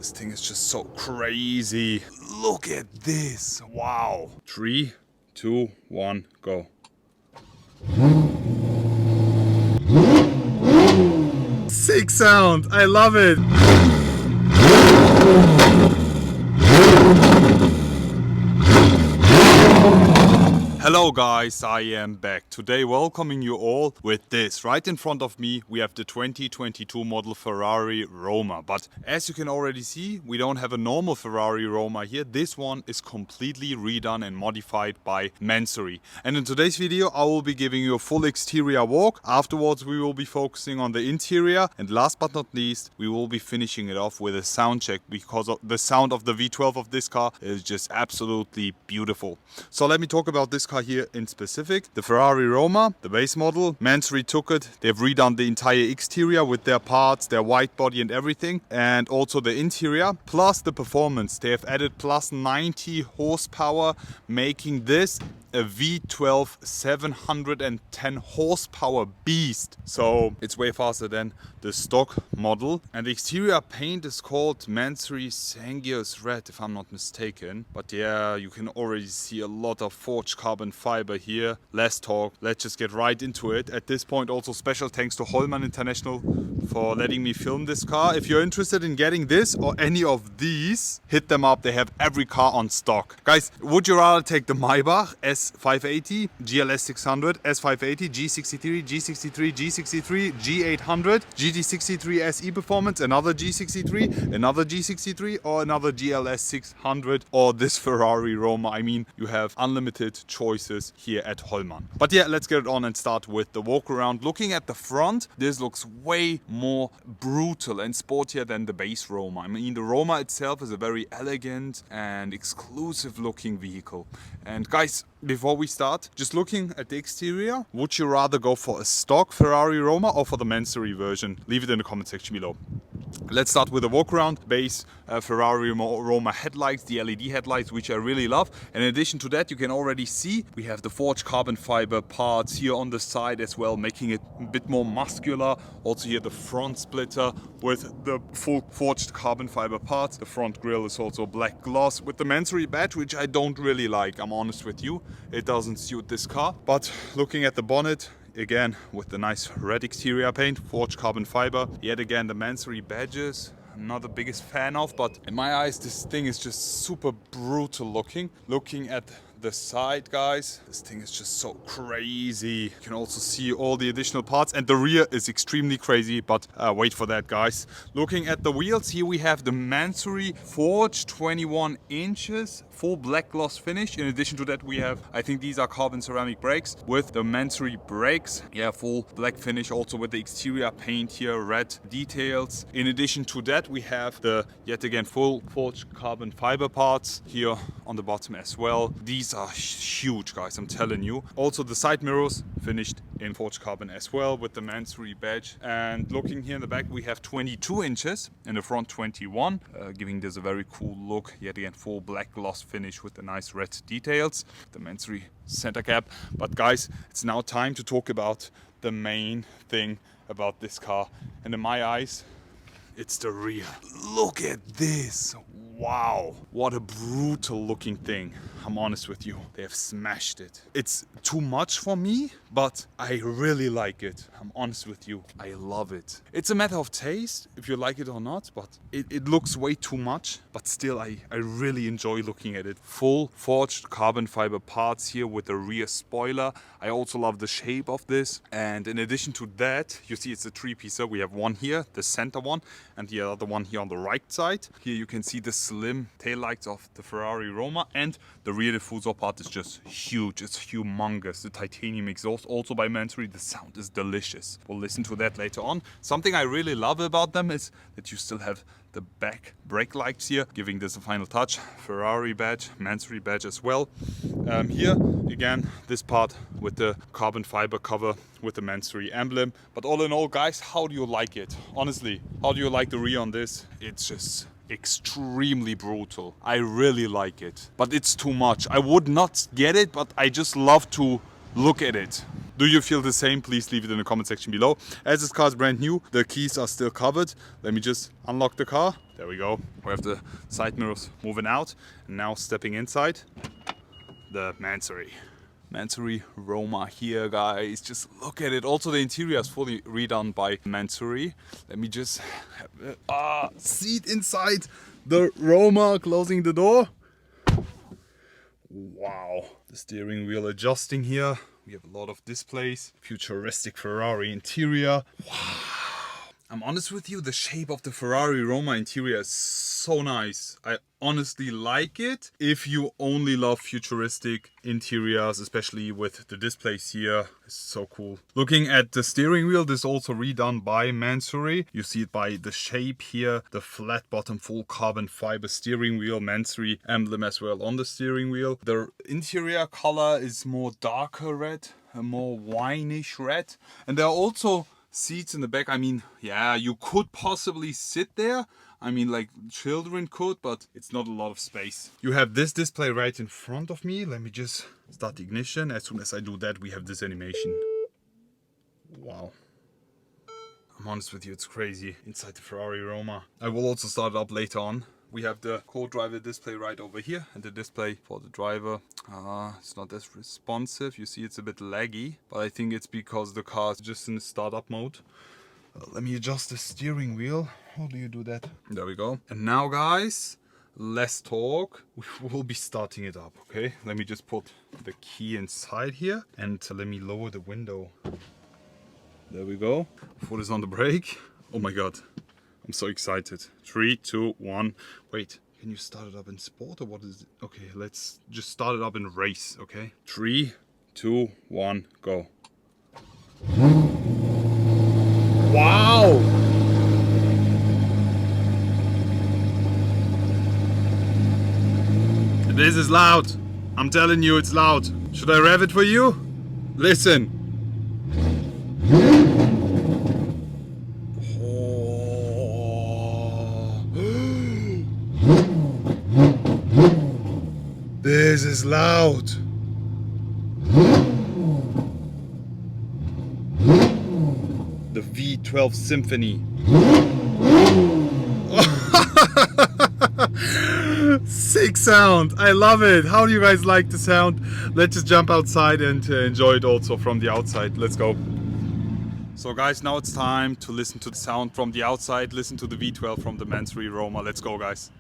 This thing is just so crazy. Look at this. Wow. 3, 2, 1, go. Sick sound. I love it. Hello guys, I am back. Today welcoming you all with this. Right in front of me we have the 2022 model Ferrari Roma. But as you can already see, we don't have a normal Ferrari Roma here. This one is completely redone and modified by Mansory. And in today's video I will be giving you a full exterior walk. Afterwards we will be focusing on the interior. And last but not least, we will be finishing it off with a sound check, because of the sound of the V12 of this car is just absolutely beautiful. So let me talk about this car here in specific. The Ferrari Roma, the base model, Mansory took it. They've redone the entire exterior with their parts, their white body and everything, and also the interior, plus the performance. They have added plus 90 horsepower, making this a V12 710 horsepower beast. So it's way faster than the stock model. And the exterior paint is called Mansory Sangius Red, if I'm not mistaken. But yeah, you can already see a lot of forged carbon fiber here. Less talk, let's just get right into it. At this point also special thanks to Holman International for letting me film this car. If you're interested in getting this or any of these, hit them up. They have every car on stock. Guys, would you rather take the Maybach S580, GLS 600, S580, G63, G63, G63, G800, GT63 SE Performance, another G63, another G63, or another GLS 600, or this Ferrari Roma? I mean, you have unlimited choices here at Holman. But yeah, let's get it on and start with the walk around. Looking at the front, this looks way more brutal and sportier than the base Roma. I mean, the Roma itself is a very elegant and exclusive looking vehicle. And guys, before we start, just looking at the exterior, would you rather go for a stock Ferrari Roma or for the Mansory version? Leave it in the comment section below. Let's start with the walk around. Base Ferrari Roma headlights, the LED headlights, which I really love. And in addition to that, you can already see we have the forged carbon fiber parts here on the side as well, making it a bit more muscular. Also here the front splitter with the full forged carbon fiber parts. The front grille is also black gloss with the Mansory badge, which I don't really like, I'm honest with you. It doesn't suit this car. But looking at the bonnet, again with the nice red exterior paint, forged carbon fiber. Yet again the Mansory badges, I'm not the biggest fan of, but in my eyes this thing is just super brutal looking. Looking at the side, guys, this thing is just so crazy. You can also see all the additional parts, and the rear is extremely crazy, but wait for that, guys. Looking at the wheels, here we have the Mansory forged 21 inches full black gloss finish. In addition to that, we have, I think these are carbon ceramic brakes with the Mansory brakes. Yeah, full black finish, also with the exterior paint here, red details. In addition to that, we have the, yet again, full forged carbon fiber parts here on the bottom as well. These are huge, guys, I'm telling you. Also the side mirrors finished in forged carbon as well with the Mansory badge. And looking here in the back, we have 22 inches, in the front 21, giving this a very cool look. Yet again, full black gloss finish with the nice red details, the Mansory center cap. But guys, it's now time to talk about the main thing about this car, and in my eyes, it's the rear. Look at this. Wow, what a brutal looking thing. I'm honest with you, they have smashed it. It's too much for me, but I really like it. I'm honest with you, I love it. It's a matter of taste, if you like it or not, but it looks way too much, but still I really enjoy looking at it. Full forged carbon fiber parts here with the rear spoiler. I also love the shape of this. And in addition to that, you see it's a three-piecer. We have one here, the center one, and the other one here on the right side. Here you can see the slim taillights of the Ferrari Roma, and the rear diffuser part is just huge. It's humongous. The titanium exhaust, also by Mansory. The sound is delicious. We'll listen to that later on. Something I really love about them is that you still have the back brake lights here, giving this a final touch. Ferrari badge, Mansory badge as well. Here again, this part with the carbon fiber cover with the Mansory emblem. But all in all, guys, how do you like it? Honestly, how do you like the rear on this? It's just extremely brutal. I really like it, but it's too much. I would not get it, but I just love to look at it. Do you feel the same? Please leave it in the comment section below. As this car is brand new, the keys are still covered. Let me just unlock the car. There we go. We have the side mirrors moving out. And now stepping inside, the Mansory. Mansory Roma here, guys. Just look at it. Also, the interior is fully redone by Mansory. Let me just have a seat inside the Roma, closing the door. Wow. The steering wheel adjusting here. We have a lot of displays. Futuristic Ferrari interior. Wow. I'm honest with you, the shape of the Ferrari Roma interior is so nice. I honestly like it. If you only love futuristic interiors, especially with the displays here, it's so cool. Looking at the steering wheel, this is also redone by Mansory. You see it by the shape here, the flat bottom full carbon fiber steering wheel, Mansory emblem as well on the steering wheel. The interior color is more darker red, a more wineish red. And there are also seats in the back. I mean, yeah, you could possibly sit there. I mean, like children could, but it's not a lot of space. You have this display right in front of me. Let me just start the ignition. As soon as I do that, we have this animation. Wow. I'm honest with you, it's crazy inside the Ferrari Roma. I will also start it up later on. We have the co-driver display right over here and the display for the driver. It's not as responsive. You see it's a bit laggy, but I think it's because the car is just in the startup mode. Let me adjust the steering wheel. How do you do that? There we go. And now, guys, less talk. We will be starting it up, okay? Let me just put the key inside here and let me lower the window. There we go. Foot is on the brake. Oh my God. I'm so excited. 3, 2, 1. Wait, can you start it up in sport or what is it? Okay, let's just start it up in race, okay? 3, 2, 1, go. Wow! This is loud. I'm telling you, it's loud. Should I rev it for you? Listen. This is loud. The V12 Symphony. Sick sound. I love it. How do you guys like the sound? Let's just jump outside and enjoy it also from the outside. Let's go. So guys, now it's time to listen to the sound from the outside. Listen to the V12 from the Mansory Roma. Let's go, guys.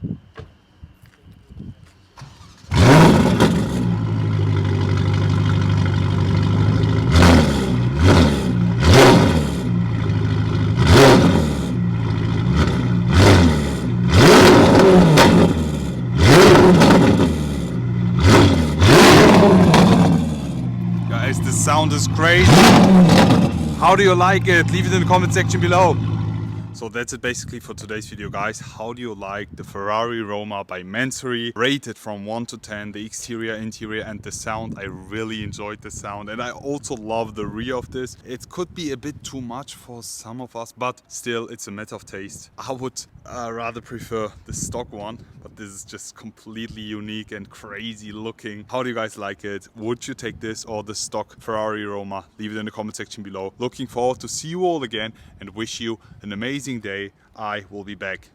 Guys, the sound is great. How do you like it? Leave it in the comment section below. So that's it basically for today's video, guys. How do you like the Ferrari Roma by Mansory? Rated from 1 to 10, the exterior, interior and the sound. I really enjoyed the sound and I also love the rear of this. It could be a bit too much for some of us, but still it's a matter of taste. I would rather prefer the stock one, but this is just completely unique and crazy looking. How do you guys like it? Would you take this or the stock Ferrari Roma? Leave it in the comment section below. Looking forward to see you all again and wish you an amazing day. I will be back